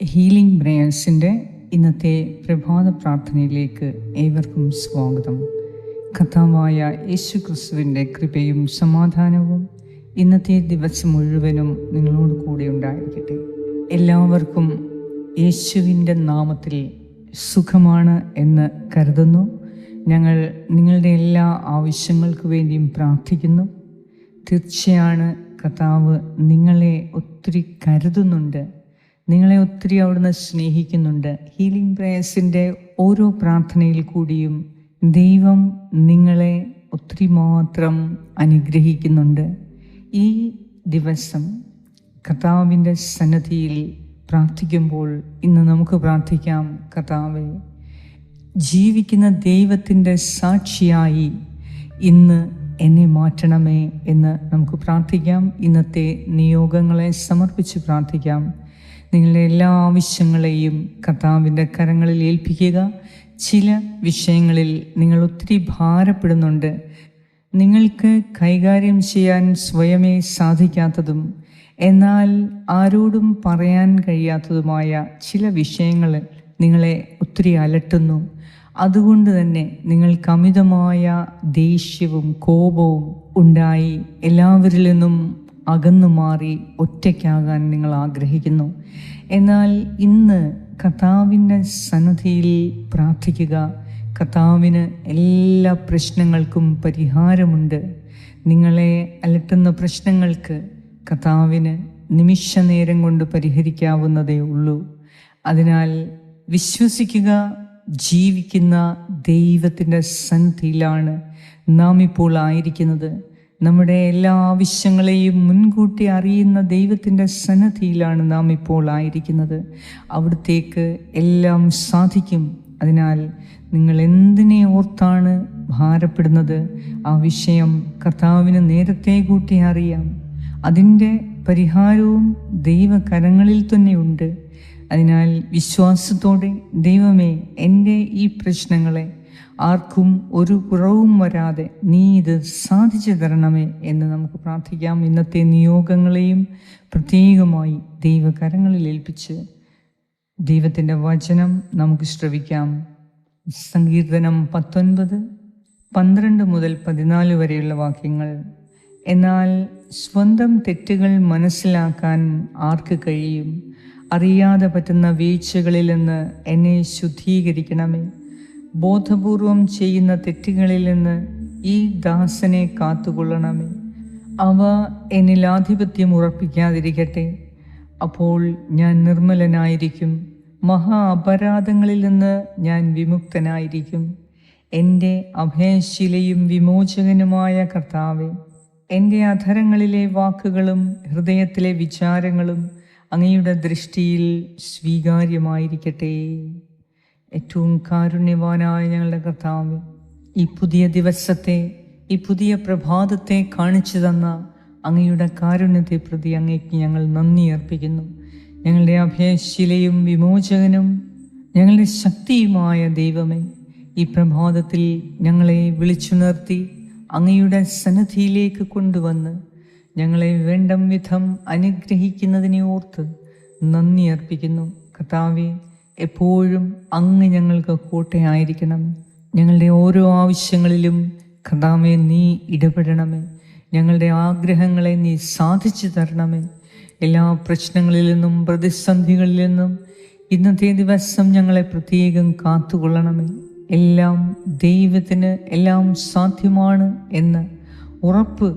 Healing പ്രേയേഴ്സിൻ്റെ ഇന്നത്തെ പ്രഭാത പ്രാർത്ഥനയിലേക്ക് ഏവർക്കും സ്വാഗതം. കർത്താവായ യേശു ക്രിസ്തുവിൻ്റെ കൃപയും സമാധാനവും ഇന്നത്തെ ദിവസം മുഴുവനും നിങ്ങളോട് കൂടെ ഉണ്ടായിരിക്കട്ടെ. എല്ലാവർക്കും യേശുവിൻ്റെ നാമത്തിൽ സുഖമാണ് എന്ന് കരുതുന്നു. ഞങ്ങൾ നിങ്ങളുടെ എല്ലാ ആവശ്യങ്ങൾക്ക് വേണ്ടിയും പ്രാർത്ഥിക്കുന്നു. തീർച്ചയാണ് കർത്താവ് നിങ്ങളെ ഒത്തിരി കരുതുന്നുണ്ട്, നിങ്ങളെ ഒത്തിരി അവിടുന്ന് സ്നേഹിക്കുന്നുണ്ട്. ഹീലിംഗ് പ്രേയേഴ്സിൻ്റെ ഓരോ പ്രാർത്ഥനയിൽ കൂടിയും ദൈവം നിങ്ങളെ ഒത്തിരി മാത്രം അനുഗ്രഹിക്കുന്നുണ്ട്. ഈ ദിവസം കർത്താവിൻ്റെ സന്നിധിയിൽ പ്രാർത്ഥിക്കുമ്പോൾ ഇന്ന് നമുക്ക് പ്രാർത്ഥിക്കാം, കർത്താവേ, ജീവിക്കുന്ന ദൈവത്തിൻ്റെ സാക്ഷിയായി ഇന്ന് എന്നെ മാറ്റണമേ എന്ന് നമുക്ക് പ്രാർത്ഥിക്കാം. ഇന്നത്തെ നിയോഗങ്ങളെ സമർപ്പിച്ച് പ്രാർത്ഥിക്കാം. നിങ്ങളുടെ എല്ലാ ആവശ്യങ്ങളെയും കർത്താവിൻ്റെ കരങ്ങളിൽ ഏൽപ്പിക്കുക. ചില വിഷയങ്ങളിൽ നിങ്ങൾ ഒത്തിരി ഭാരപ്പെടുന്നുണ്ട്. നിങ്ങൾക്ക് കൈകാര്യം ചെയ്യാൻ സ്വയമേ സാധിക്കാത്തതും എന്നാൽ ആരോടും പറയാൻ കഴിയാത്തതുമായ ചില വിഷയങ്ങൾ നിങ്ങളെ ഒത്തിരി അലട്ടുന്നു. അതുകൊണ്ട് തന്നെ നിങ്ങൾക്ക് അമിതമായ ദേഷ്യവും കോപവും ഉണ്ടായി എല്ലാവരിൽ നിന്നും അകന്നു മാറി ഒറ്റയ്ക്കാകാൻ നിങ്ങൾ ആഗ്രഹിക്കുന്നു. എന്നാൽ ഇന്ന് കർത്താവിൻ്റെ സന്നിധിയിൽ പ്രാർത്ഥിക്കുക. കർത്താവിന് എല്ലാ പ്രശ്നങ്ങൾക്കും പരിഹാരമുണ്ട്. നിങ്ങളെ അലട്ടുന്ന പ്രശ്നങ്ങൾക്ക് കർത്താവിന് നിമിഷ നേരം കൊണ്ട് പരിഹരിക്കാവുന്നതേ ഉള്ളൂ. അതിനാൽ വിശ്വസിക്കുക. ജീവിക്കുന്ന ദൈവത്തിൻ്റെ സന്നിധിയിലാണ് നാം ഇപ്പോൾ ആയിരിക്കുന്നത്. നമ്മുടെ എല്ലാ ആവശ്യങ്ങളെയും മുൻകൂട്ടി അറിയുന്ന ദൈവത്തിൻ്റെ സന്നിധിയിലാണ് നാം ഇപ്പോൾ ആയിരിക്കുന്നത്. അവിടത്തേക്ക് എല്ലാം സാധിക്കും. അതിനാൽ നിങ്ങൾ എന്തിനെ ഓർത്താണ് ഭാരപ്പെടുന്നത്? ആ വിഷയം കർത്താവിന് നേരത്തെ കൂട്ടി അറിയാം. അതിൻ്റെ പരിഹാരവും ദൈവകരങ്ങളിൽ തന്നെയുണ്ട്. അതിനാൽ വിശ്വാസത്തോടെ, ദൈവമേ, എൻ്റെ ഈ പ്രശ്നങ്ങളെ ആർക്കും ഒരു കുറവും വരാതെ നീ ഇത് സാധിച്ചു തരണമേ എന്ന് നമുക്ക് പ്രാർത്ഥിക്കാം. ഇന്നത്തെ നിയോഗങ്ങളെയും പ്രത്യേകമായി ദൈവകരങ്ങളിൽ ഏൽപ്പിച്ച് ദൈവത്തിൻ്റെ വചനം നമുക്ക് ശ്രവിക്കാം. സങ്കീർത്തനം 19:12 മുതൽ 14 വരെയുള്ള വാക്യങ്ങൾ. എന്നാൽ സ്വന്തം തെറ്റുകൾ മനസ്സിലാക്കാൻ ആർക്ക് കഴിയും? അറിയാതെ പറ്റുന്ന വീഴ്ചകളിൽ നിന്ന് എന്നെ ശുദ്ധീകരിക്കണമേ. ബോധപൂർവം ചെയ്യുന്ന തെറ്റുകളിൽ നിന്ന് ഈ ദാസനെ കാത്തുകൊള്ളണമേ. അവ എന്നിൽ ആധിപത്യം ഉറപ്പിക്കാതിരിക്കട്ടെ. അപ്പോൾ ഞാൻ നിർമ്മലനായിരിക്കും. മഹാ അപരാധങ്ങളിൽ നിന്ന് ഞാൻ വിമുക്തനായിരിക്കും. എൻ്റെ അഭയശിലയും വിമോചകനുമായ കർത്താവേ, എൻ്റെ അധരങ്ങളിലെ വാക്കുകളും ഹൃദയത്തിലെ വിചാരങ്ങളും അങ്ങയുടെ ദൃഷ്ടിയിൽ സ്വീകാര്യമായിരിക്കട്ടെ. ഏറ്റവും കാരുണ്യവാനായ ഞങ്ങളുടെ കർത്താവ്, ഈ പുതിയ ദിവസത്തെ, ഈ പുതിയ പ്രഭാതത്തെ കാണിച്ചു തന്ന അങ്ങയുടെ കാരുണ്യത്തെ പ്രതി അങ്ങേക്ക് ഞങ്ങൾ നന്ദി അർപ്പിക്കുന്നു. ഞങ്ങളുടെ അഭയശിലയും വിമോചകനും ഞങ്ങളുടെ ശക്തിയുമായ ദൈവമേ, ഈ പ്രഭാതത്തിൽ ഞങ്ങളെ വിളിച്ചുണർത്തി അങ്ങയുടെ സന്നിധിയിലേക്ക് കൊണ്ടുവന്ന് ഞങ്ങളെ വേണ്ടം വിധം അനുഗ്രഹിക്കുന്നതിനെ ഓർത്ത് നന്ദി അർപ്പിക്കുന്നു. കർത്താവേ, എപ്പോഴും അങ്ങ് ഞങ്ങൾക്ക് കോട്ടയായിരിക്കണം. ഞങ്ങളുടെ ഓരോ ആവശ്യങ്ങളിലും കർത്താവേ നീ ഇടപെടണമേ. ഞങ്ങളുടെ ആഗ്രഹങ്ങളെ നീ സാധിച്ചു തരണമേ. എല്ലാ പ്രശ്നങ്ങളിൽ നിന്നും പ്രതിസന്ധികളിൽ നിന്നും ഇന്നത്തെ ദിവസം ഞങ്ങളെ പ്രത്യേകം കാത്തുകൊള്ളണമേ. എല്ലാം ദൈവത്തിന് എല്ലാം സാധ്യമാണ് എന്ന ഉറപ്പ്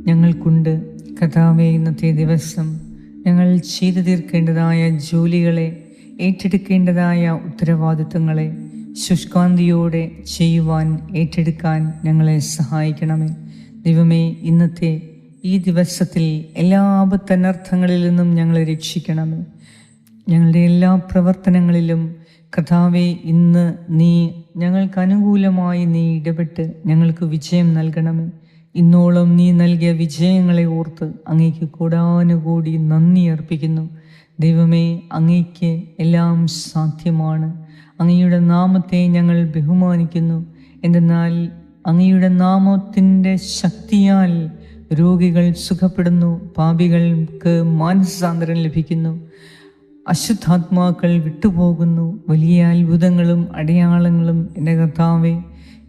ഞങ്ങൾക്കുണ്ട്. കർത്താവേ, ഇന്നത്തെ ദിവസം ഞങ്ങൾ ചെയ്തു തീർക്കേണ്ടതായ ജോലികളെ, ഏറ്റെടുക്കേണ്ടതായ ഉത്തരവാദിത്തങ്ങളെ ശുഷ്കാന്തിയോടെ ചെയ്യുവാൻ, ഏറ്റെടുക്കാൻ ഞങ്ങളെ സഹായിക്കണമേ. ദൈവമേ, ഇന്നത്തെ ഈ ദിവസത്തിൽ എല്ലാ ആപത്തനർത്ഥങ്ങളിൽ നിന്നും ഞങ്ങളെ രക്ഷിക്കണമേ. ഞങ്ങളുടെ എല്ലാ പ്രവർത്തനങ്ങളിലും കർത്താവേ, ഇന്ന് നീ ഞങ്ങൾക്ക് അനുകൂലമായി നീ ഇടപെട്ട് ഞങ്ങൾക്ക് വിജയം നൽകണമേ. ഇന്നോളം നീ നൽകിയ വിജയങ്ങളെ ഓർത്ത് അങ്ങേക്ക് കോടാനുകൂടി നന്ദി അർപ്പിക്കുന്നു. ദൈവമേ, അങ്ങേക്ക് എല്ലാം സാധ്യമാണ്. അങ്ങയുടെ നാമത്തെ ഞങ്ങൾ ബഹുമാനിക്കുന്നു. എന്തെന്നാൽ അങ്ങയുടെ നാമത്തിൻ്റെ ശക്തിയാൽ രോഗികൾ സുഖപ്പെടുന്നു, പാപികൾക്ക് മാനസാന്തരം ലഭിക്കുന്നു. അശുദ്ധാത്മാക്കൾ വിട്ടുപോകുന്നു. വലിയ അത്ഭുതങ്ങളും അടയാളങ്ങളും എൻ്റെ കർത്താവേ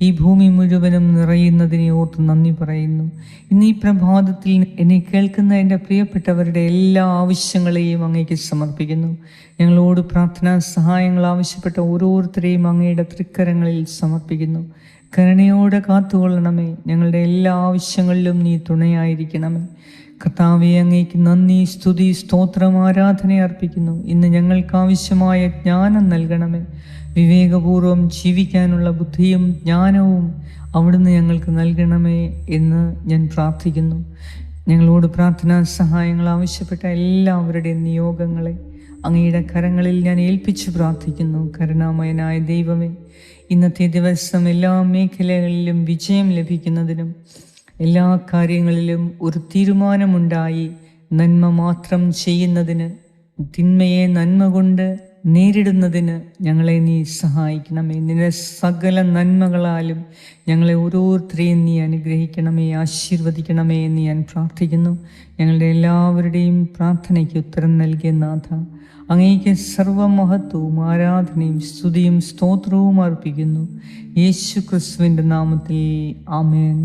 ഈ ഭൂമി മുഴുവനും നിറയുന്നതിനെ ഓർത്ത് നന്ദി പറയുന്നു. ഇന്ന് ഈ പ്രഭാതത്തിൽ എന്നെ കേൾക്കുന്ന എൻ്റെ പ്രിയപ്പെട്ടവരുടെ എല്ലാ ആവശ്യങ്ങളെയും അങ്ങേക്ക് സമർപ്പിക്കുന്നു. ഞങ്ങളോട് പ്രാർത്ഥനാ സഹായങ്ങൾ ആവശ്യപ്പെട്ട ഓരോരുത്തരെയും അങ്ങയുടെ തൃക്കരങ്ങളിൽ സമർപ്പിക്കുന്നു. കരുണയോടെ കാത്തുകൊള്ളണമേ. ഞങ്ങളുടെ എല്ലാ ആവശ്യങ്ങളിലും നീ തുണയായിരിക്കണമേ. കർത്താവേ, അങ്ങേക്ക് നന്ദി, സ്തുതി, സ്തോത്രം, ആരാധന അർപ്പിക്കുന്നു. ഇന്ന് ഞങ്ങൾക്ക് ആവശ്യമായ ജ്ഞാനം നൽകണമേ. വിവേകപൂർവം ജീവിക്കാനുള്ള ബുദ്ധിയും ജ്ഞാനവും അവിടുന്ന് ഞങ്ങൾക്ക് നൽകണമേ എന്ന് ഞാൻ പ്രാർത്ഥിക്കുന്നു. ഞങ്ങളോട് പ്രാർത്ഥനാ സഹായങ്ങൾ ആവശ്യപ്പെട്ട എല്ലാവരുടെയും നിയോഗങ്ങളെ അങ്ങയുടെ കരങ്ങളിൽ ഞാൻ ഏൽപ്പിച്ചു പ്രാർത്ഥിക്കുന്നു. കരുണാമയനായ ദൈവമേ, ഇന്നത്തെ ദിവസം എല്ലാ മേഖലകളിലും വിജയം ലഭിക്കുന്നതിനും എല്ലാ കാര്യങ്ങളിലും ഒരു തീരുമാനമുണ്ടായി നന്മ മാത്രം ചെയ്യുന്നതിന്, തിന്മയെ നന്മ കൊണ്ട് നേരിടുന്നതിന് ഞങ്ങളെ നീ സഹായിക്കണമേ. നിന്റെ സകല നന്മകളാലും ഞങ്ങളെ ഓരോരുത്തരെയും നീ അനുഗ്രഹിക്കണമേ, ആശീർവദിക്കണമേ എന്ന് ഞാൻ പ്രാർത്ഥിക്കുന്നു. ഞങ്ങളുടെ എല്ലാവരുടെയും പ്രാർത്ഥനയ്ക്ക് ഉത്തരം നൽകിയ നാഥ, അങ്ങേക്ക് സർവമഹത്വവും ആരാധനയും സ്തുതിയും സ്തോത്രവും അർപ്പിക്കുന്നു. യേശു ക്രിസ്തുവിൻ്റെ നാമത്തിൽ ആമേൻ.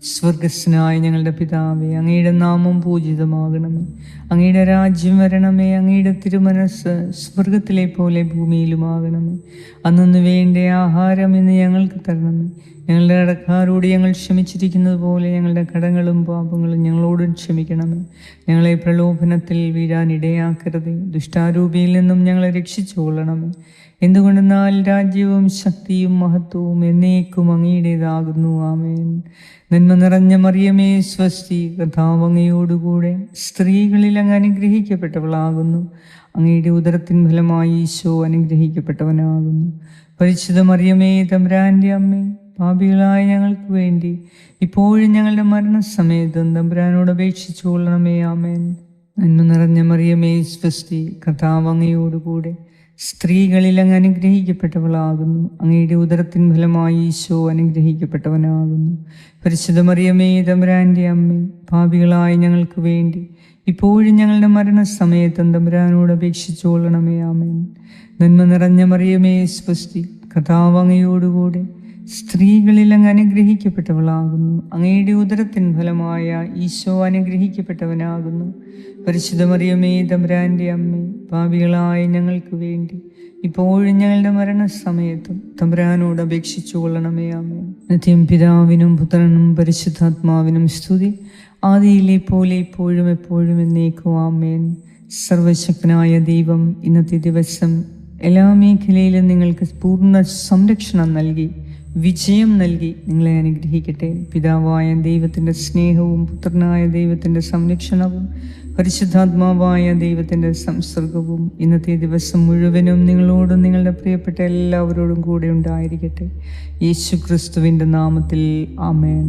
സ്വർഗസ്നായ ഞങ്ങളുടെ പിതാവേ, അങ്ങയുടെ നാമം പൂജിതമാകണമേ. അങ്ങയുടെ രാജ്യം വരണമേ. അങ്ങയുടെ തിരുമനസ് സ്വർഗത്തിലെ പോലെ ഭൂമിയിലുമാകണമേ. അന്നു വേണ്ട ആഹാരം ഇന്ന് ഞങ്ങൾക്ക് തരണമേ. ഞങ്ങളുടെ കടക്കാരോട് ഞങ്ങൾ ക്ഷമിച്ചിരിക്കുന്നത് പോലെ ഞങ്ങളുടെ കടങ്ങളും പാപങ്ങളും ഞങ്ങളോടും ക്ഷമിക്കണമേ. ഞങ്ങളെ പ്രലോഭനത്തിൽ വീഴാൻ ഇടയാക്കരുതേ. ദുഷ്ടാരൂപിയിൽ നിന്നും ഞങ്ങളെ രക്ഷിച്ചു കൊള്ളണമേ. എന്തുകൊണ്ടെന്നാൽ രാജ്യവും ശക്തിയും മഹത്വവും എന്നേക്കും അങ്ങയുടേതാകുന്നു. ആമേൻ. നന്മ നിറഞ്ഞ മറിയമേ സ്വസ്തി, കർത്താവ് അങ്ങയോടുകൂടെ സ്ത്രീകളിൽ അങ്ങ് അനുഗ്രഹിക്കപ്പെട്ടവളാകുന്നു. അങ്ങയുടെ ഉദരത്തിൻ ഫലമായി ഈശോ അനുഗ്രഹിക്കപ്പെട്ടവനാകുന്നു. പരിശുദ്ധ മറിയമേ, തമ്പുരാൻ്റെ അമ്മേ, പാപികളായ ഞങ്ങൾക്ക് വേണ്ടി ഇപ്പോഴും ഞങ്ങളുടെ മരണസമയത്തും തമ്പുരാനോട് അപേക്ഷിച്ചു കൊള്ളണമേ. ആമേൻ. നന്മ നിറഞ്ഞ മറിയമേ സ്വസ്തി, കർത്താവ് അങ്ങയോടുകൂടെ സ്ത്രീകളിൽ അങ്ങ് അനുഗ്രഹിക്കപ്പെട്ടവളാകുന്നു. അങ്ങയുടെ ഉദരത്തിൻ ഫലമായി ഈശോ അനുഗ്രഹിക്കപ്പെട്ടവനാകുന്നു. പരിശുദ്ധ മറിയമേ, തമ്പുരാൻ്റെ അമ്മേ, പാപികളായ ഞങ്ങൾക്ക് വേണ്ടി ഇപ്പോഴും ഞങ്ങളുടെ മരണസമയത്തും തമ്പുരാനോട് അപേക്ഷിച്ചു കൊള്ളണമേ. ആമേൻ. നന്മ നിറഞ്ഞ മറിയമേ സ്വസ്തി, കർത്താവ് അങ്ങയോടുകൂടെ സ്ത്രീകളിൽ അങ്ങ് അനുഗ്രഹിക്കപ്പെട്ടവളാകുന്നു. അങ്ങയുടെ ഉദരത്തിൻ ഫലമായ ഈശോ അനുഗ്രഹിക്കപ്പെട്ടവനാകുന്നു. പരിശുദ്ധ മറിയമേ, തമ്പുരാൻ്റെ അമ്മേ, പാപികളായ ഞങ്ങൾക്ക് വേണ്ടി ഇപ്പോഴും ഞങ്ങളുടെ മരണസമയത്തും തമ്പുരാനോട് അപേക്ഷിച്ചു കൊള്ളണമേ. ആമേൻ. നിത്യം പിതാവിനും പുത്രനും പരിശുദ്ധാത്മാവിനും സ്തുതി, ആദിയിലെ പോലെ ഇപ്പോഴും എപ്പോഴും എന്നേക്കും. ആമേൻ. സർവശക്തനായ ദൈവം ഇന്നത്തെ ദിവസം എല്ലാ മേഖലയിലും നിങ്ങൾക്ക് പൂർണ്ണ സംരക്ഷണം നൽകി വിജയം നൽകി നിങ്ങളെ അനുഗ്രഹിക്കട്ടെ. പിതാവായ ദൈവത്തിൻ്റെ സ്നേഹവും പുത്രനായ ദൈവത്തിൻ്റെ സംരക്ഷണവും പരിശുദ്ധാത്മാവായ ദൈവത്തിൻ്റെ സംസർഗവും ഇന്നത്തെ ദിവസം മുഴുവനും നിങ്ങളോടും നിങ്ങളുടെ പ്രിയപ്പെട്ട എല്ലാവരോടും കൂടെ ഉണ്ടായിരിക്കട്ടെ. യേശു ക്രിസ്തുവിൻ്റെ നാമത്തിൽ ആമേൻ.